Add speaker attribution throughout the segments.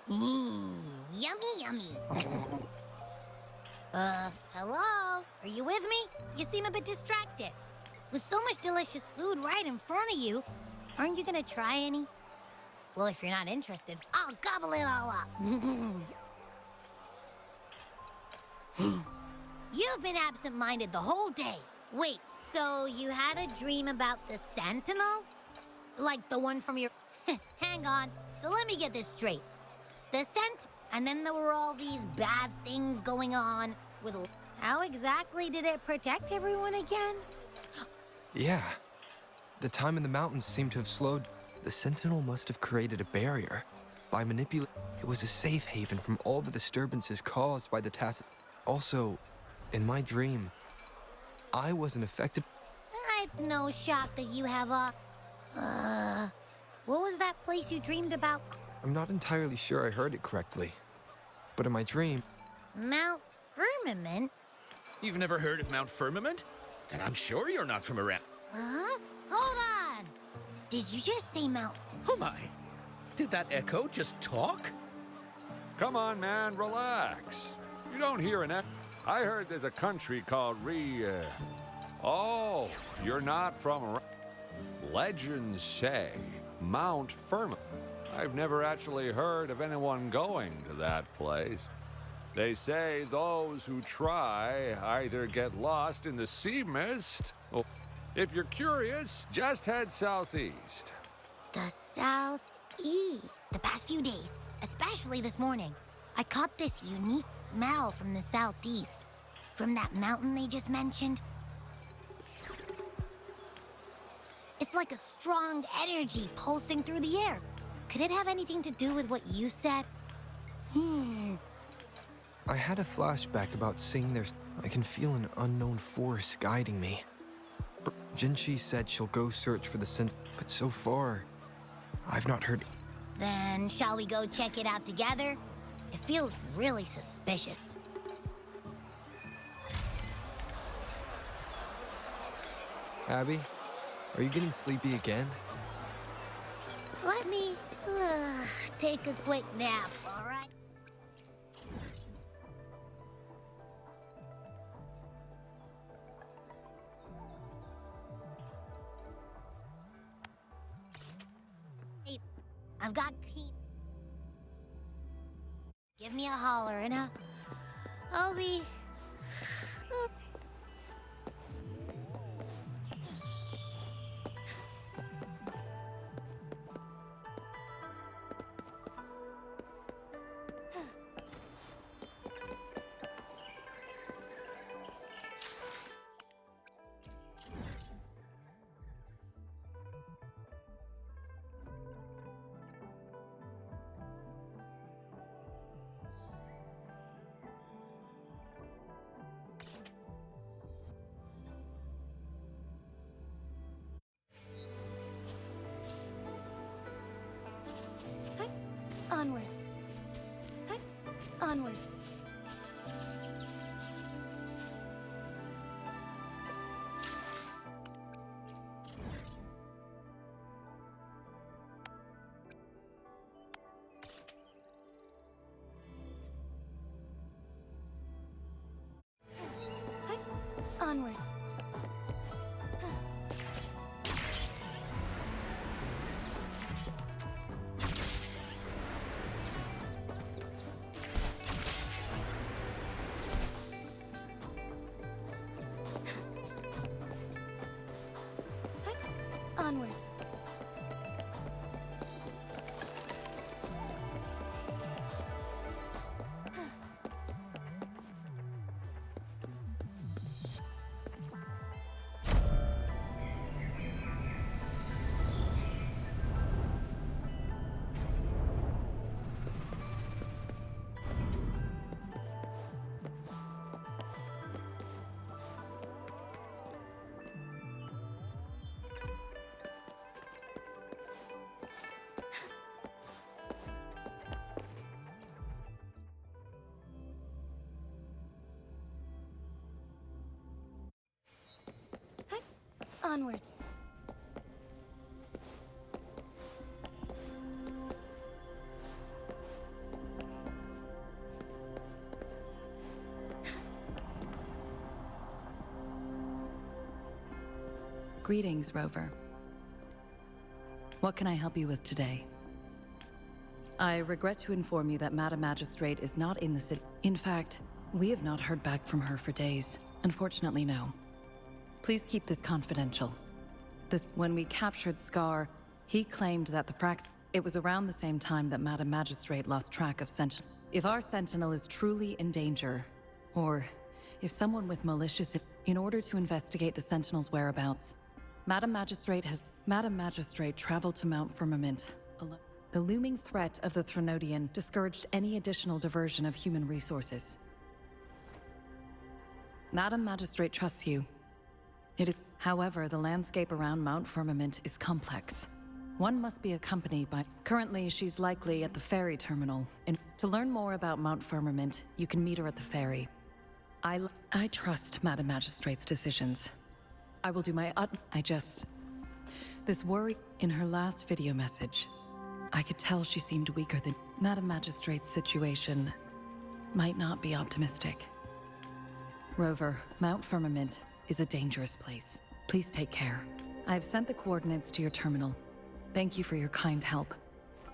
Speaker 1: Yummy, yummy. Hello? Are you with me? You seem a bit distracted. With so much delicious food right in front of you, aren't you gonna try any? Well, if you're not interested, I'll gobble it all up. You've been absent-minded the whole day. Wait, so you had a dream about the Sentinel? Like the one from your... Hang on, so let me get this straight. The scent, and then there were all these bad things going on with... How exactly did it protect everyone again?
Speaker 2: Yeah. The time in the mountains seemed to have slowed. The Sentinel must have created a barrier. By manipulating, it was a safe haven from all the disturbances caused by the tacit. Also, in my dream, I wasn't affected.
Speaker 1: It's no shock that you have a... what was that place you dreamed about?
Speaker 2: I'm not entirely sure I heard it correctly. But in my dream...
Speaker 1: Mount Firmament?
Speaker 3: You've never heard of Mount Firmament? Then I'm sure you're not from around.
Speaker 1: Huh? Hold on! Did you just say Mount...
Speaker 3: Oh my! Did that echo just talk?
Speaker 4: Come on, man, relax. You don't hear an echo. I heard there's a country called Oh, you're not from around. Legends say Mount Firmament. I've never actually heard of anyone going to that place. They say those who try either get lost in the sea mist, or if you're curious, just head southeast.
Speaker 1: The southeast. The past few days, especially this morning, I caught this unique smell from the southeast. From that mountain they just mentioned. It's like a strong energy pulsing through the air. Could it have anything to do with what you said?
Speaker 2: I had a flashback about seeing their... I can feel an unknown force guiding me. Jinchi said she'll go search for the Sentinel, but so far, I've not heard...
Speaker 1: Then shall we go check it out together? It feels really suspicious.
Speaker 2: Abby, are you getting sleepy again?
Speaker 1: Let me take a quick nap, all right? Hey, I've got key. Give me a holler and I'll be...
Speaker 5: Onwards. Onwards. Onwards. Onwards. Onwards.
Speaker 6: Greetings, Rover. What can I help you with today? I regret to inform you that Madam Magistrate is not in the city. In fact, we have not heard back from her for days. Unfortunately, no. Please keep this confidential. When we captured Scar, he claimed that it was around the same time that Madam Magistrate lost track of Sentinel. If our Sentinel is truly in danger, or if someone with malicious... In order to investigate the Sentinel's whereabouts, Madam Magistrate traveled to Mount Firmament alone. The looming threat of the Threnodian discouraged any additional diversion of human resources. Madam Magistrate trusts you. However, the landscape around Mount Firmament is complex. One must be accompanied by... Currently, she's likely at the ferry terminal. And to learn more about Mount Firmament, you can meet her at the ferry. I trust Madam Magistrate's decisions. I will do my This worry in her last video message. I could tell she seemed weaker than... Madam Magistrate's situation might not be optimistic. Rover, Mount Firmament is a dangerous place. Please take care. I have sent the coordinates to your terminal. Thank you for your kind help.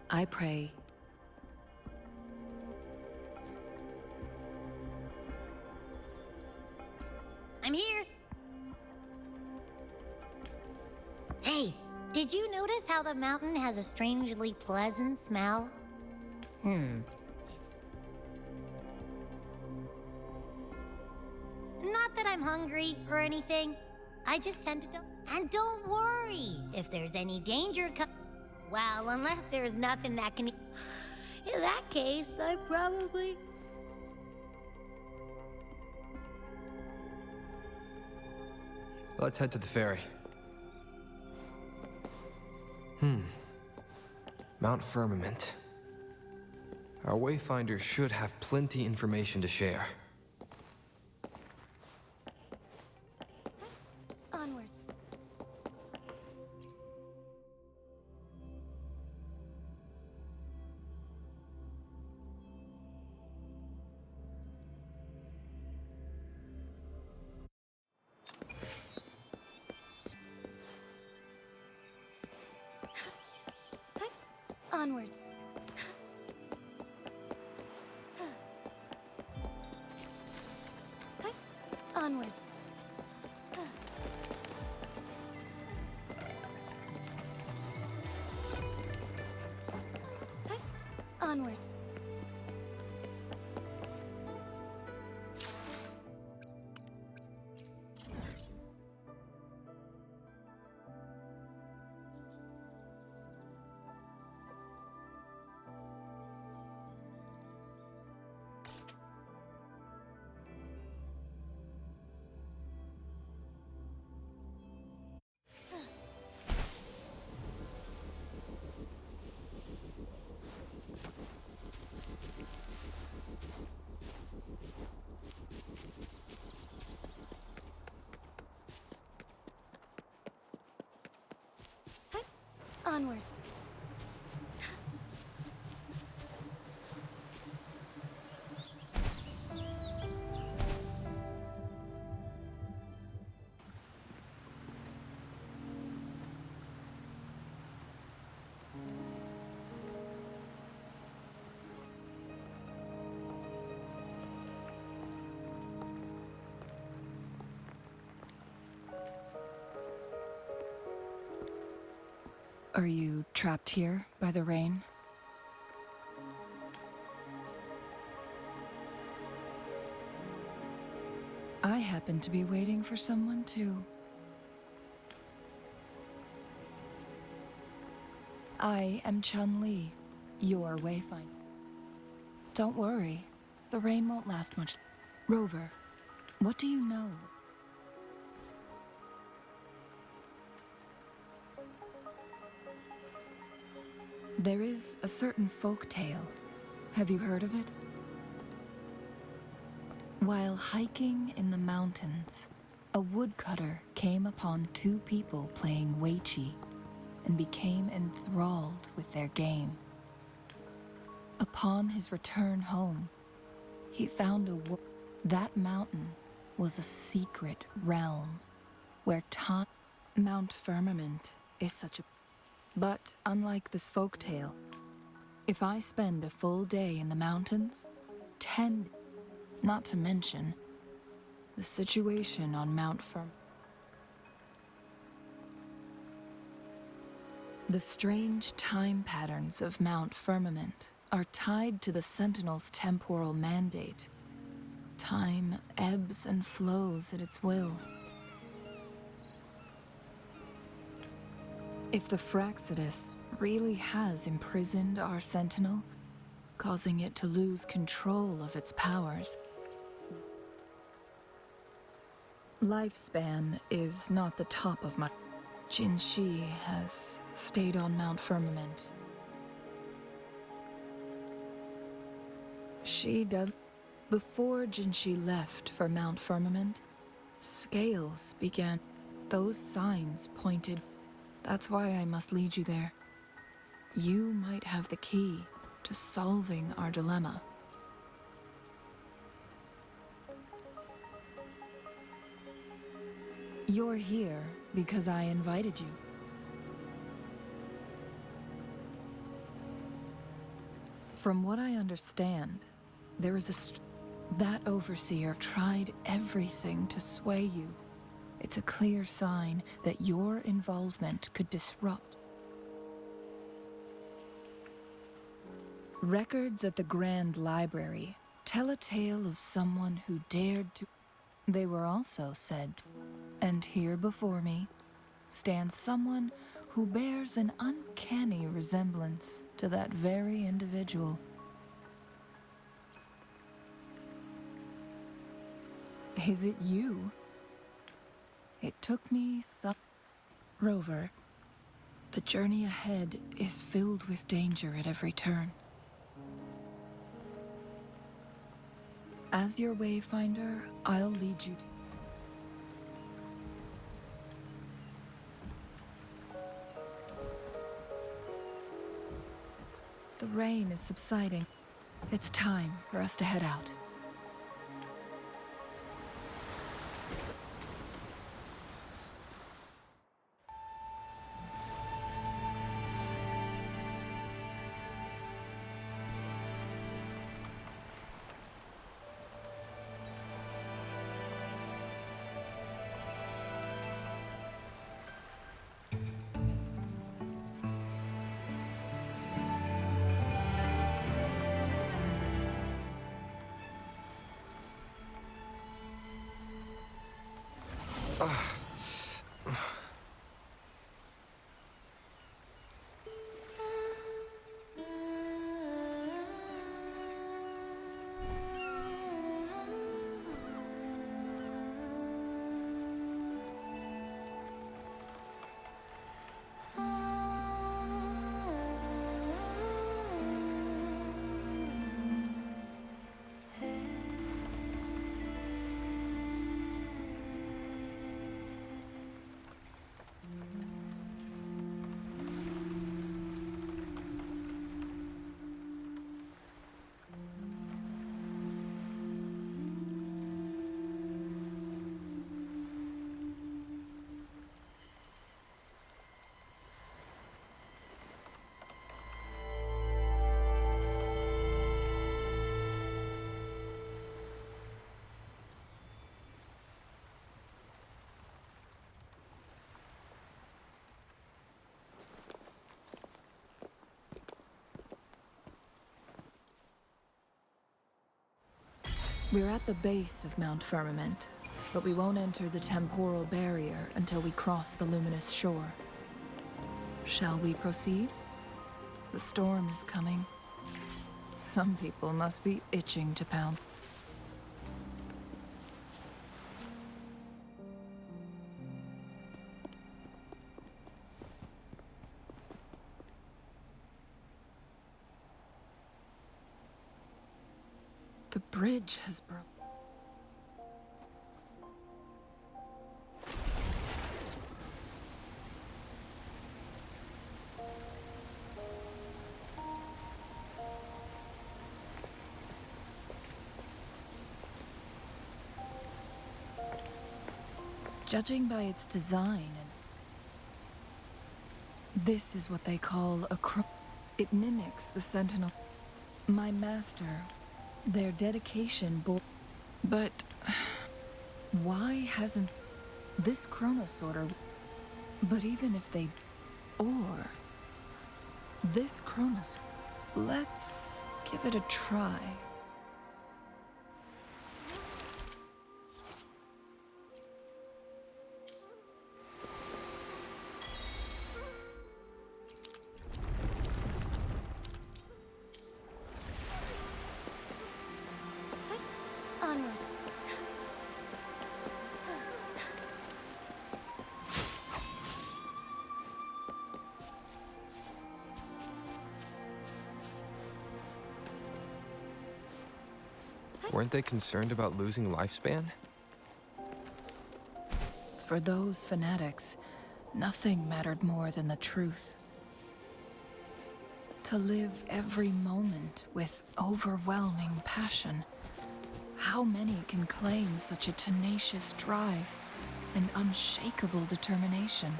Speaker 6: I pray...
Speaker 1: I'm here. Hey, did you notice how the mountain has a strangely pleasant smell? Not that I'm hungry or anything. I just tend to And don't worry if there's any danger well, unless there's nothing that can... In that case, I probably...
Speaker 2: Let's head to the ferry. Mount Firmament. Our wayfinder should have plenty information to share.
Speaker 5: Onwards. Onwards. Onwards. Onwards. Onwards.
Speaker 6: Are you trapped here by the rain? I happen to be waiting for someone too. I am Chun-Li, your wayfinder. Don't worry, the rain won't last much. Rover, what do you know? There is a certain folk tale. Have you heard of it? While hiking in the mountains, a woodcutter came upon two people playing Weiqi and became enthralled with their game. Upon his return home, he found that mountain was a secret realm where time...
Speaker 7: Mount Firmament is such a... But unlike this folktale, if I spend a full day in the mountains, 10... Not to mention, the situation on Mount Firm... The strange time patterns of Mount Firmament are tied to the Sentinel's temporal mandate. Time ebbs and flows at its will. If the Fraxidus really has imprisoned our Sentinel, causing it to lose control of its powers, lifespan is not the top of my... Jinshi has stayed on Mount Firmament. She does... Before Jinshi left for Mount Firmament, scales began. Those signs pointed... That's why I must lead you there. You might have the key to solving our dilemma. You're here because I invited you. From what I understand, there is that overseer tried everything to sway you. It's a clear sign that your involvement could disrupt. Records at the Grand Library tell a tale of someone who dared to... They were also said, and here before me stands someone who bears an uncanny resemblance to that very individual. Is it you? It took me some... Rover, the journey ahead is filled with danger at every turn. As your wayfinder, I'll lead you to... The rain is subsiding. It's time for us to head out. We're at the base of Mount Firmament, but we won't enter the temporal barrier until we cross the luminous shore. Shall we proceed? The storm is coming. Some people must be itching to pounce. The bridge has broken. Judging by its design, This is what they call a It mimics the Sentinel. My master, their dedication But why hasn't this Chronosorter? But even if they... Or... This Chronos... Let's give it a try.
Speaker 5: Onwards.
Speaker 2: Weren't they concerned about losing lifespan?
Speaker 7: For those fanatics, nothing mattered more than the truth. To live every moment with overwhelming passion. How many can claim such a tenacious drive and unshakable determination?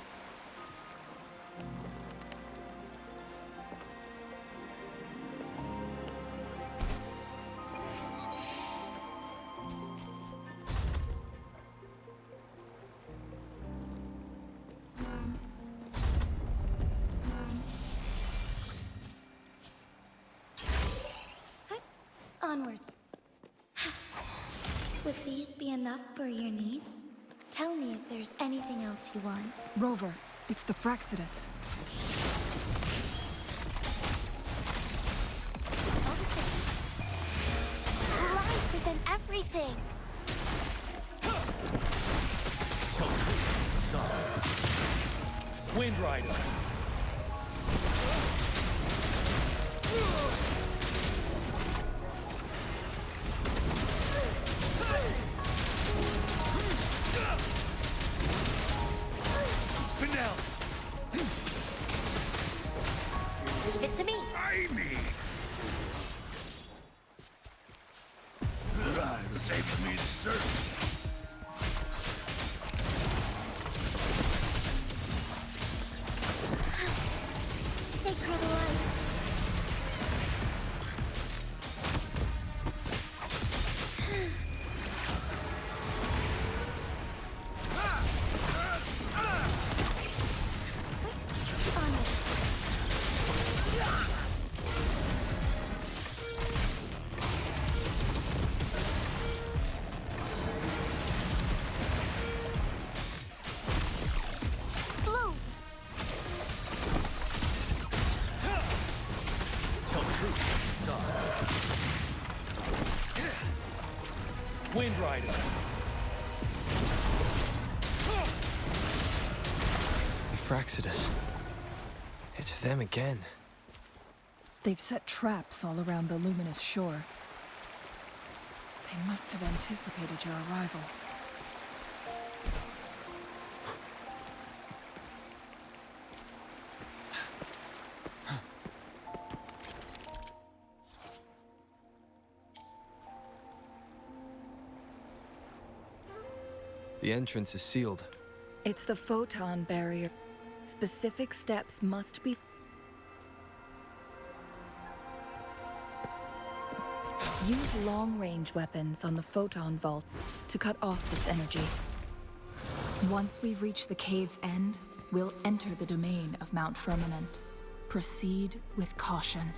Speaker 5: Onwards. Would these be enough for your needs? Tell me if there's anything else you want.
Speaker 7: Rover, it's the Fraxidus.
Speaker 5: Life is in everything.
Speaker 3: Tell truth, son. Wind Rider. Finale.
Speaker 5: Leave it to me.
Speaker 3: Try me. Save for me to search.
Speaker 5: Sacred life.
Speaker 3: Wind Rider.
Speaker 2: The Fraxidus. It's them again.
Speaker 7: They've set traps all around the luminous shore. They must have anticipated your arrival.
Speaker 2: The entrance is sealed.
Speaker 7: It's the photon barrier. Specific steps must be... Use long-range weapons on the photon vaults to cut off its energy. Once we reach the cave's end, we'll enter the domain of Mount Firmament. Proceed with caution.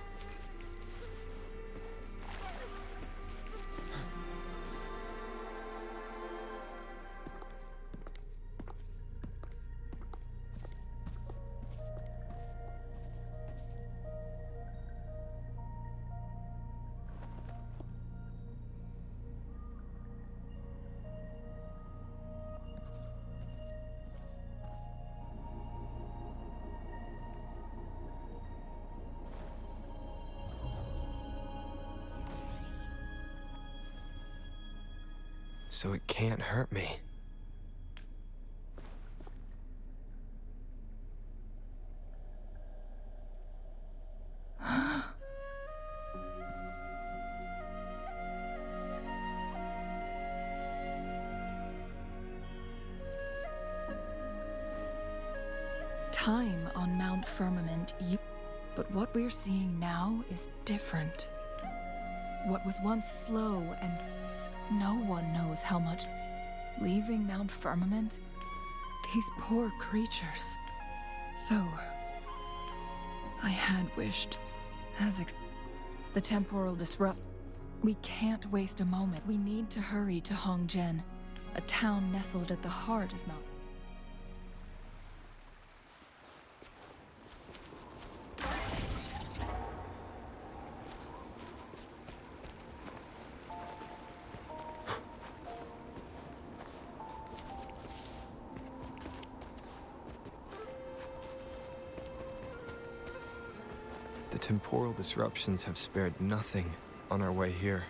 Speaker 2: So it can't hurt me.
Speaker 7: time on Mount Firmament, but what we're seeing now is different. What was once slow and no one knows how much. Leaving Mount Firmament, these poor creatures. So, I had wished, the temporal disrupt. We can't waste a moment. We need to hurry to Hongzhen, a town nestled at the heart of Mount.
Speaker 2: The temporal disruptions have spared nothing on our way here.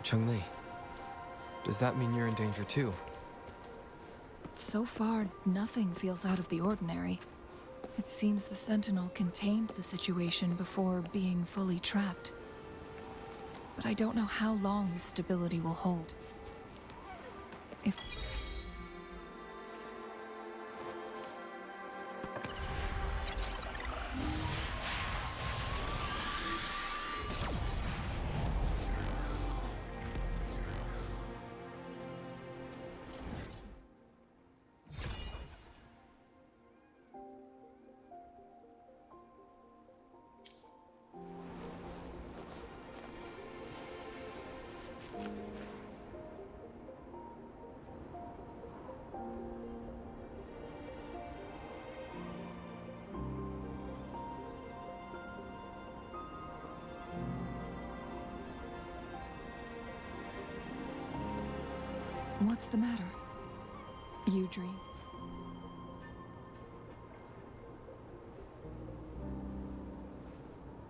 Speaker 2: Cheng-Li, does that mean you're in danger too?
Speaker 7: So far, nothing feels out of the ordinary. It seems the Sentinel contained the situation before being fully trapped. But I don't know how long this stability will hold. If... What's the matter? You dream?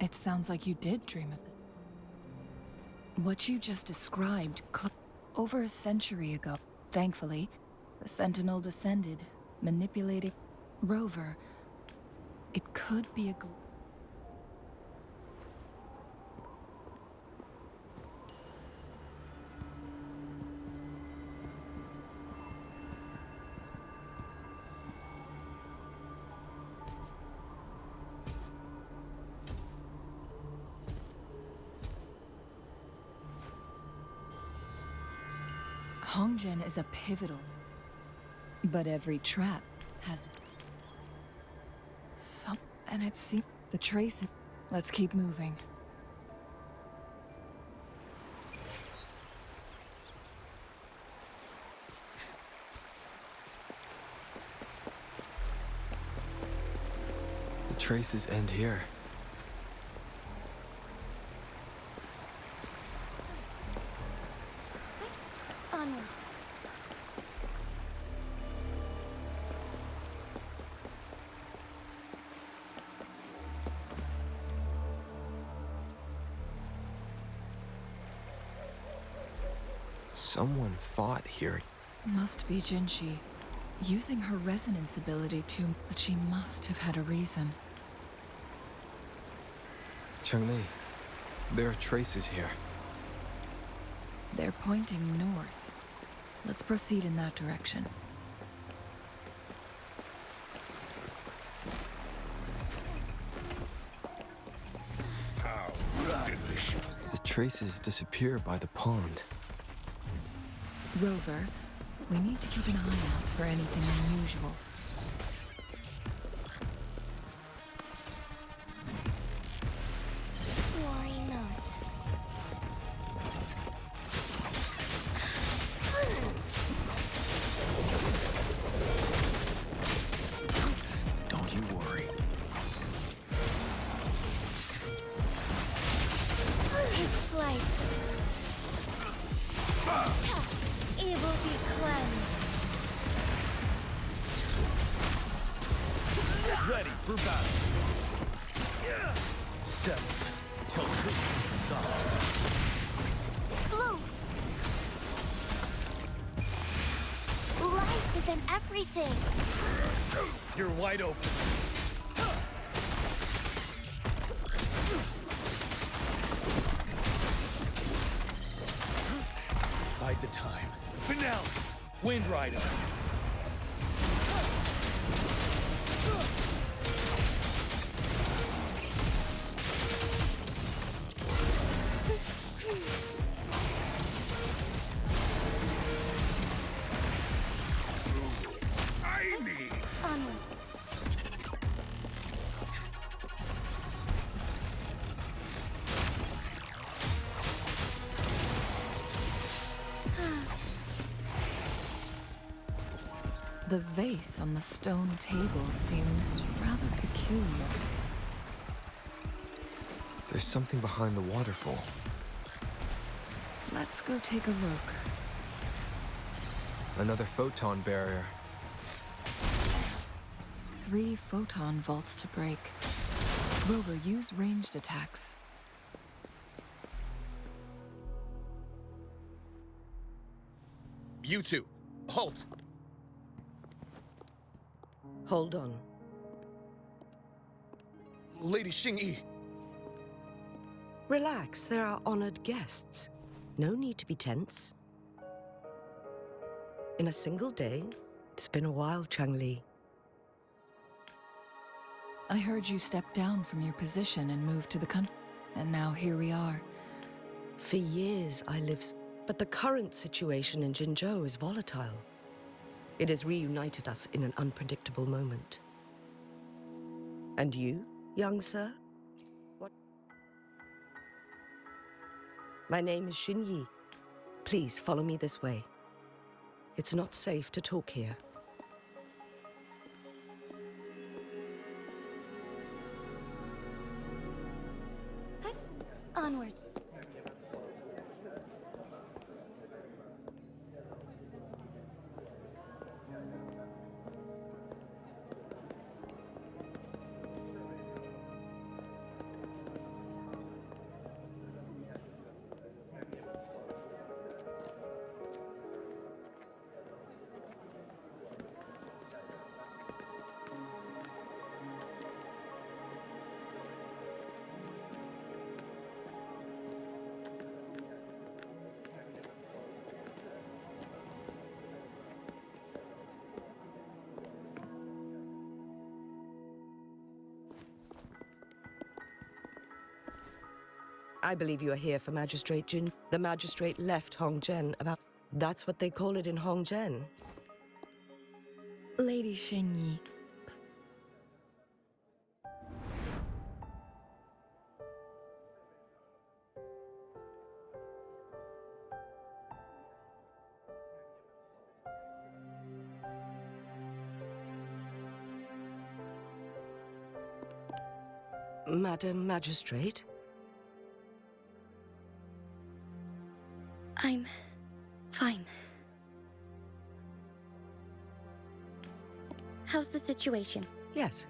Speaker 7: It sounds like you did dream of it. What you just described, over a century ago. Thankfully, the Sentinel descended, manipulating Rover. It could be a Hongzhen is a pivotal, but every trap has some, and it seems the trace. Let's keep moving.
Speaker 2: The traces end here.
Speaker 5: Onwards.
Speaker 2: Someone fought here.
Speaker 7: Must be Jinshi, using her resonance ability to, but she must have had a reason.
Speaker 2: Cheng-Li, there are traces here.
Speaker 7: They're pointing north. Let's proceed in that direction.
Speaker 2: The traces disappear by the pond.
Speaker 7: Rover, we need to keep an eye out for anything unusual.
Speaker 5: Worry not.
Speaker 3: Don't you worry.
Speaker 5: Take flight. Evil be cleansed.
Speaker 3: Ready for battle. Settle. Tell truth. Solid.
Speaker 5: Blue. Life is in everything.
Speaker 3: You're wide open. Bide the time. Finale. Wind Rider.
Speaker 7: The vase on the stone table seems rather peculiar.
Speaker 2: There's something behind the waterfall.
Speaker 7: Let's go take a look.
Speaker 2: Another photon barrier.
Speaker 7: 3 photon vaults to break. Rover, use ranged attacks.
Speaker 3: You two, halt!
Speaker 8: Hold on.
Speaker 3: Lady Xingyi.
Speaker 8: Relax, they're our honored guests. No need to be tense. In a single day, it's been a while, Changli.
Speaker 7: I heard you stepped down from your position and moved to the country. And now here we are.
Speaker 8: For years, I lived... But the current situation in Jinzhou is volatile. It has reunited us in an unpredictable moment. And you, young sir? What? My name is Xinyi. Please follow me this way. It's not safe to talk here.
Speaker 5: Onwards.
Speaker 8: I believe you are here for Magistrate Jin. The magistrate left Hongzhen about... That's what they call it in Hongzhen.
Speaker 7: Lady Xingyi.
Speaker 8: Madam Magistrate?
Speaker 5: I'm fine. How's the situation?
Speaker 8: Yes.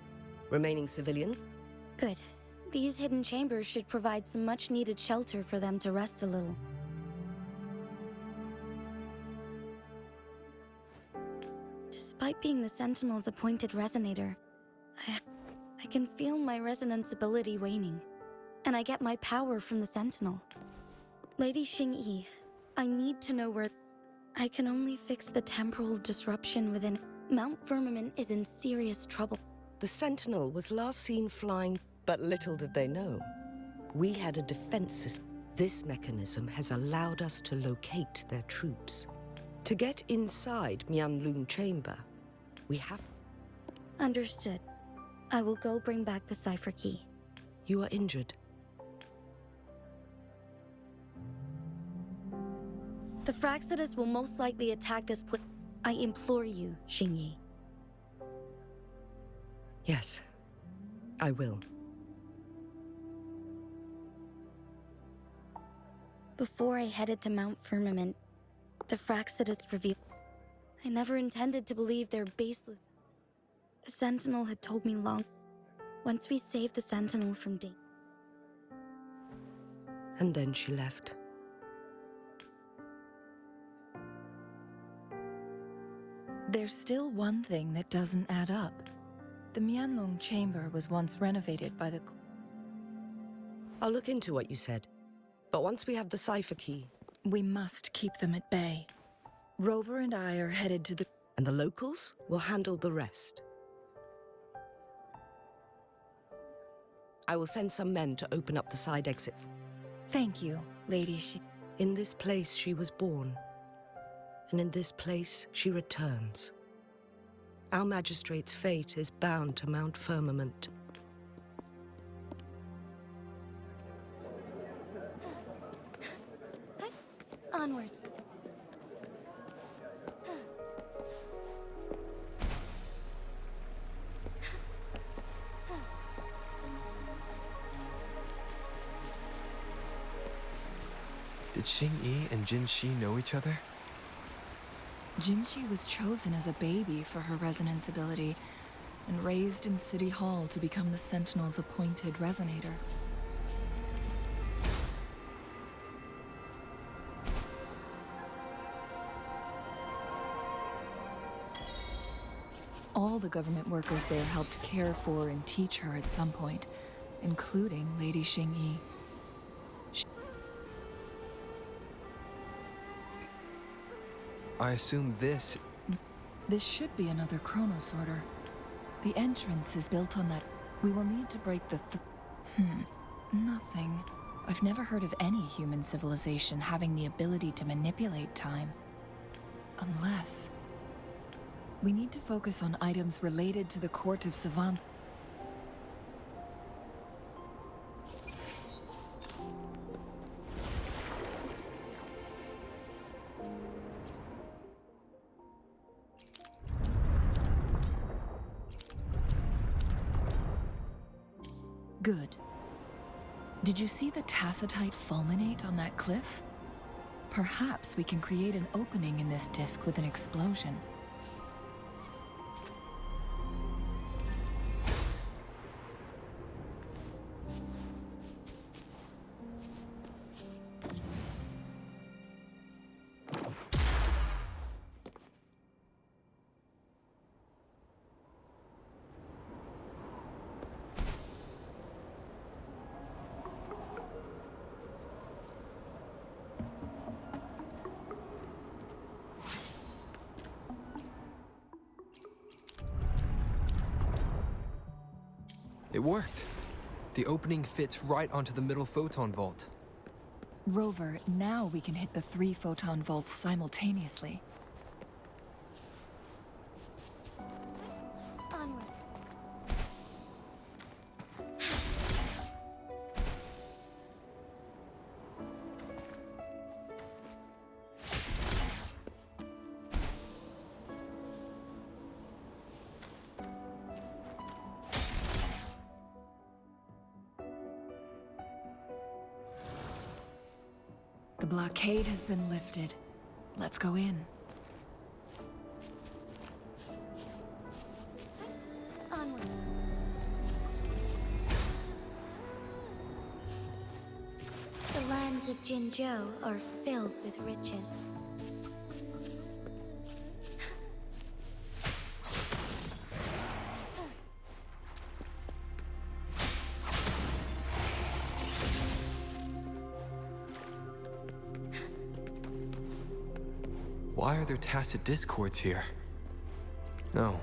Speaker 8: Remaining civilian?
Speaker 5: Good. These hidden chambers should provide some much-needed shelter for them to rest a little. Despite being the Sentinel's appointed resonator, I can feel my resonance ability waning, and I get my power from the Sentinel. Lady Xingyi, I need to know where... I can only fix the temporal disruption within... Mount Firmament is in serious trouble.
Speaker 8: The Sentinel was last seen flying, but little did they know. We had a defense system. This mechanism has allowed us to locate their troops. To get inside Mianlun Chamber, we have...
Speaker 5: Understood. I will go bring back the cipher key.
Speaker 8: You are injured.
Speaker 5: The Fraxidus will most likely attack this place. I implore you, Xingyi.
Speaker 8: Yes, I will.
Speaker 5: Before I headed to Mount Firmament, the Fraxidus revealed... I never intended to believe they're baseless. The Sentinel had told me long... Once we saved the Sentinel from danger...
Speaker 8: And then she left.
Speaker 7: There's still one thing that doesn't add up. The Mianlong Chamber was once renovated by the...
Speaker 8: I'll look into what you said. But once we have the cipher key...
Speaker 7: We must keep them at bay. Rover and I are headed to the...
Speaker 8: And the locals will handle the rest. I will send some men to open up the side exit.
Speaker 7: Thank you, Lady
Speaker 8: In this place she was born. And in this place she returns. Our magistrate's fate is bound to Mount Firmament.
Speaker 5: Onwards.
Speaker 2: Xing-Yi and Jin-Shi know each other?
Speaker 7: Jinshi was chosen as a baby for her resonance ability and raised in City Hall to become the Sentinel's appointed resonator. All the government workers there helped care for and teach her at some point, including Lady Xing-Yi.
Speaker 2: I assume this...
Speaker 7: This should be another chronosorter. The entrance is built on that. We will need to break the nothing. I've never heard of any human civilization having the ability to manipulate time. Unless... We need to focus on items related to the Court of Savant. Good. Did you see the tacitite fulminate on that cliff? Perhaps we can create an opening in this disk with an explosion.
Speaker 2: It worked. The opening fits right onto the middle photon vault.
Speaker 7: Rover, now we can hit the 3 photon vaults simultaneously.
Speaker 5: Onwards.
Speaker 7: The blockade has been lifted. Let's go in.
Speaker 5: Onwards. The lands of Jinzhou are filled with riches.
Speaker 2: Why are there tacit discords here? No.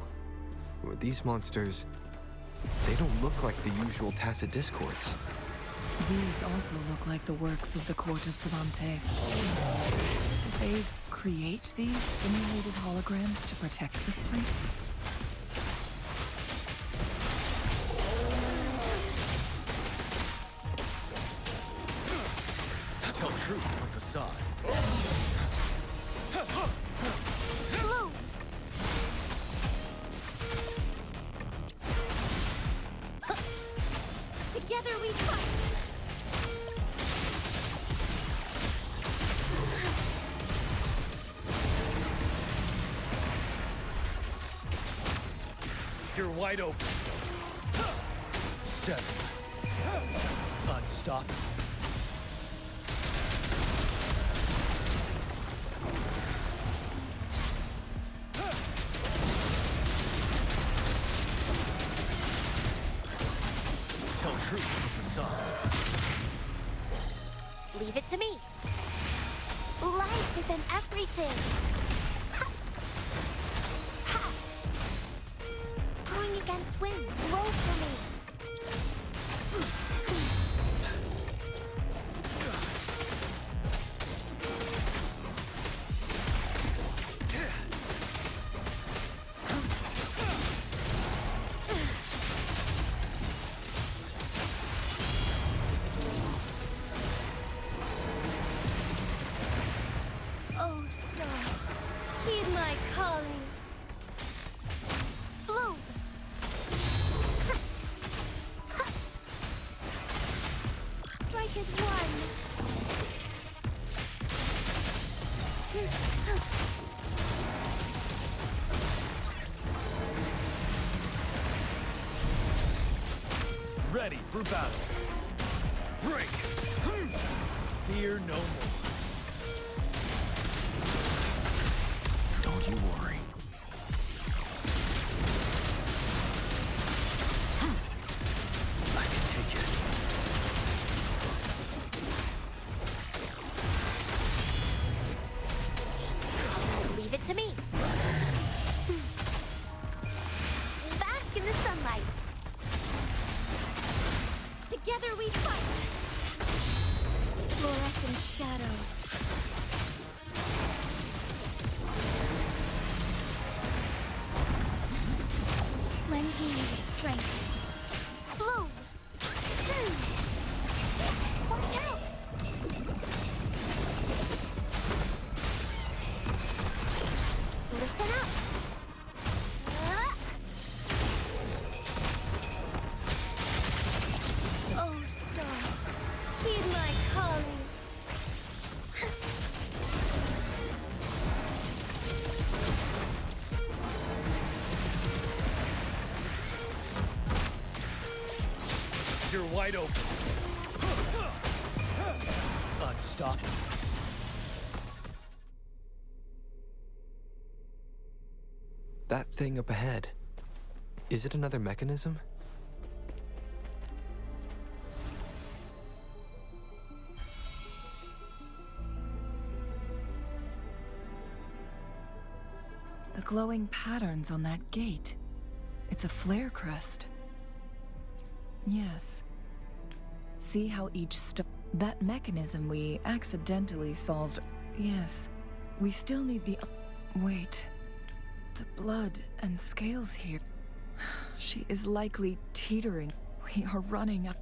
Speaker 2: These monsters... They don't look like the usual tacit discords.
Speaker 7: These also look like the works of the Court of Savante. Did they create these simulated holograms to protect this place?
Speaker 3: Tell truth from facade.
Speaker 1: Blue! Together we fight!
Speaker 3: You're wide open. 7. Unstoppable. Tell truth from facade.
Speaker 1: Leave it to me. Life is in everything. Ha! Ha! Going against wind. Roll for me. Oh, stars, heed my calling. Blue! Strike is one.
Speaker 9: Ready for battle. Break! Fear no more. Don't you worry. I can take it.
Speaker 1: Leave it to me. Bask in the sunlight. Together we fight. Fluorescent shadows. Lend me your strength. Bloom. Watch out. Listen up. Oh, stars, heed my calling.
Speaker 9: You're wide open. Unstoppable.
Speaker 2: That thing up ahead. Is it another mechanism?
Speaker 7: The glowing patterns on that gate. It's a flare crest. Yes. See how each that mechanism we accidentally solved. Yes. We still need the... Wait. The blood and scales here. She is likely teetering. We are running up.